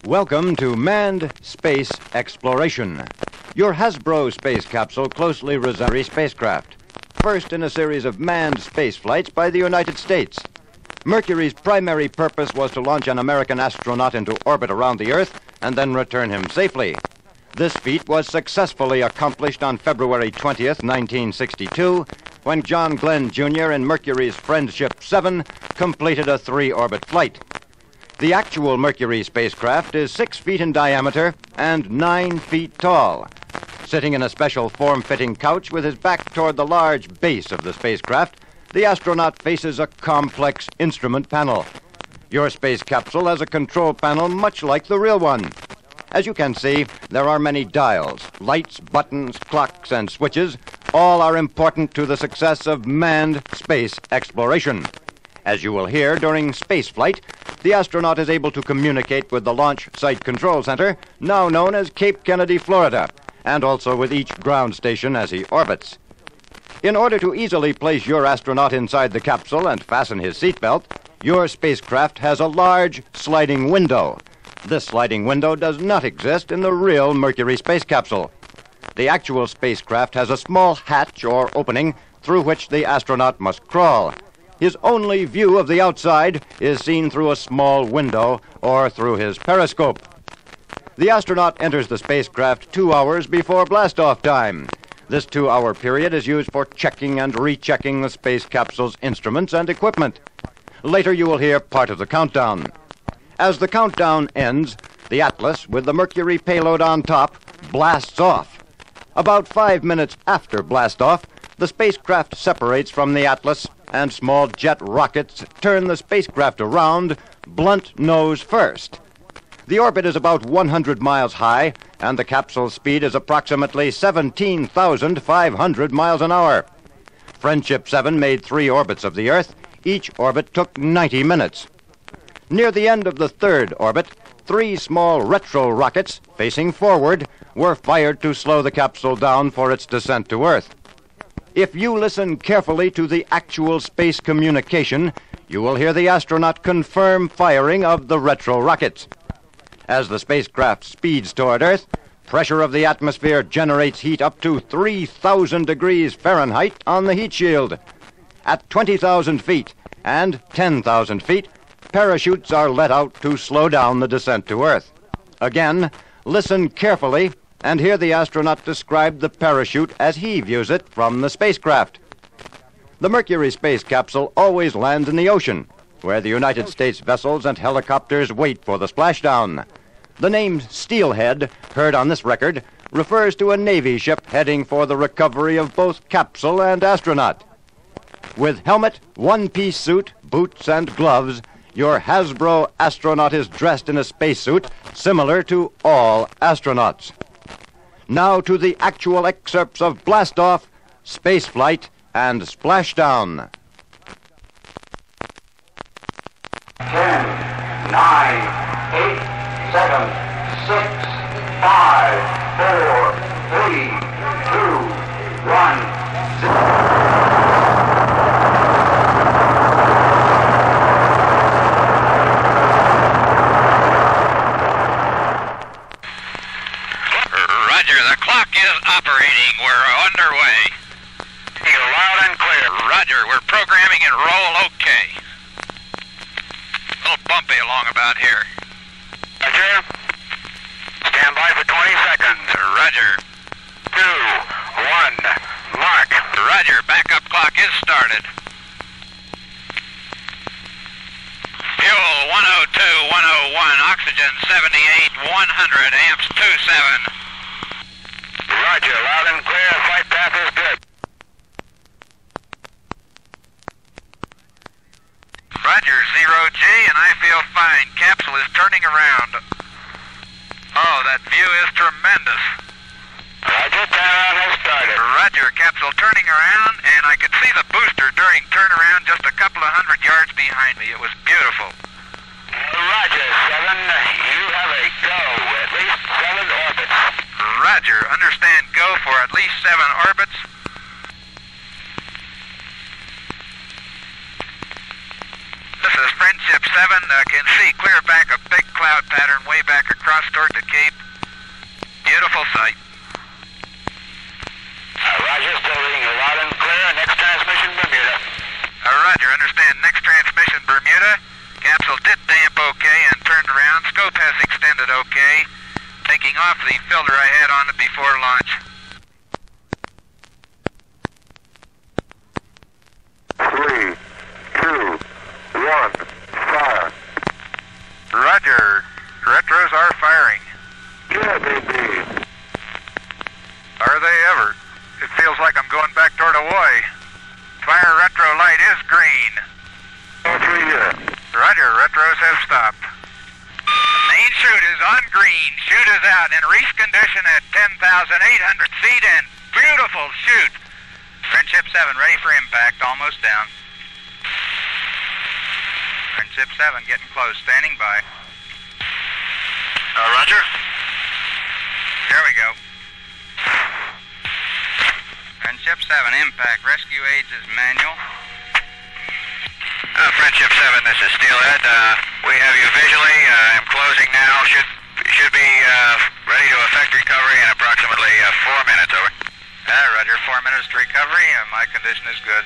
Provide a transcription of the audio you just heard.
Welcome to Manned Space Exploration. Your Hasbro space capsule closely resembles a spacecraft. First in a series of manned space flights by the United States. Mercury's primary purpose was to launch an American astronaut into orbit around the Earth and then return him safely. This feat was successfully accomplished on February 20th, 1962, when John Glenn Jr. and Mercury's Friendship 7 completed a 3-orbit flight. The actual Mercury spacecraft is 6 feet in diameter and 9 feet tall. Sitting in a special form-fitting couch with his back toward the large base of the spacecraft, the astronaut faces a complex instrument panel. Your space capsule has a control panel much like the real one. As you can see, there are many dials, lights, buttons, clocks, and switches. All are important to the success of manned space exploration. As you will hear during spaceflight, the astronaut is able to communicate with the Launch Site Control Center, now known as Cape Kennedy, Florida, and also with each ground station as he orbits. In order to easily place your astronaut inside the capsule and fasten his seatbelt, your spacecraft has a large sliding window. This sliding window does not exist in the real Mercury space capsule. The actual spacecraft has a small hatch or opening through which the astronaut must crawl. His only view of the outside is seen through a small window or through his periscope. The astronaut enters the spacecraft 2 hours before blastoff time. This 2-hour period is used for checking and rechecking the space capsule's instruments and equipment. Later you will hear part of the countdown. As the countdown ends, the Atlas, with the Mercury payload on top, blasts off. About 5 minutes after blastoff, the spacecraft separates from the Atlas, and small jet rockets turn the spacecraft around, blunt nose first. The orbit is about 100 miles high, and the capsule's speed is approximately 17,500 miles an hour. Friendship 7 made 3 orbits of the Earth. Each orbit took 90 minutes. Near the end of the 3rd orbit, 3 small retro rockets, facing forward, were fired to slow the capsule down for its descent to Earth. If you listen carefully to the actual space communication, you will hear the astronaut confirm firing of the retro rockets. As the spacecraft speeds toward Earth, pressure of the atmosphere generates heat up to 3,000 degrees Fahrenheit on the heat shield. At 20,000 feet and 10,000 feet, parachutes are let out to slow down the descent to Earth. Again, listen carefully and hear the astronaut describe the parachute as he views it from the spacecraft. The Mercury space capsule always lands in the ocean, where the United States vessels and helicopters wait for the splashdown. The name Steelhead, heard on this record, refers to a Navy ship heading for the recovery of both capsule and astronaut. With helmet, one-piece suit, boots, and gloves, your Hasbro astronaut is dressed in a spacesuit similar to all astronauts. Now to the actual excerpts of blastoff, spaceflight, and splashdown. 10, 9, 8, 7, 6, 5, 4, 3, 2, 1, 0. Operating. We're underway. You're loud and clear. Roger. We're programming and roll okay. A little bumpy along about here. Roger. Stand by for 20 seconds. Roger. 2, 1, mark. Roger. Backup clock is started. Fuel 102, 101. Oxygen 78, 100. Amps 27. Roger, loud and clear. Flight path is good. Roger, 0G, and I feel fine. Capsule is turning around. Oh, that view is tremendous. Roger, turnaround has started. Roger, capsule turning around, and I could see the booster during turnaround just a couple of 100 yards behind me. It was beautiful. Roger, 7. You have a go. At least 7 orbits. Roger, understand go for at least 7 orbits. This is Friendship 7. Can see clear back a big cloud pattern way back across toward the Cape. Beautiful sight. Roger, still reading you loud and clear. Next transmission, Bermuda. Roger, understand. Next transmission, Bermuda. Capsule did damp okay and turned around. Scope has extended okay. Taking off the filter I had on it before launch. 3, 2, 1, fire. Roger. Retros are firing. Yeah, baby. Are they ever? It feels like I'm going back toward Hawaii. Fire retro light is green. All 3 here. Roger, retros have stopped. Main chute is on green. Chute is out in reef condition at 10,800 feet and beautiful chute. Friendship 7 ready for impact, almost down. Friendship 7 getting close, standing by. Roger. There we go. Friendship 7 impact, rescue aids is manual. Friendship 7, this is Steelhead. We have you visually. I'm closing now. Should be ready to effect recovery in approximately 4 minutes, over. Roger, 4 minutes to recovery, and my condition is good.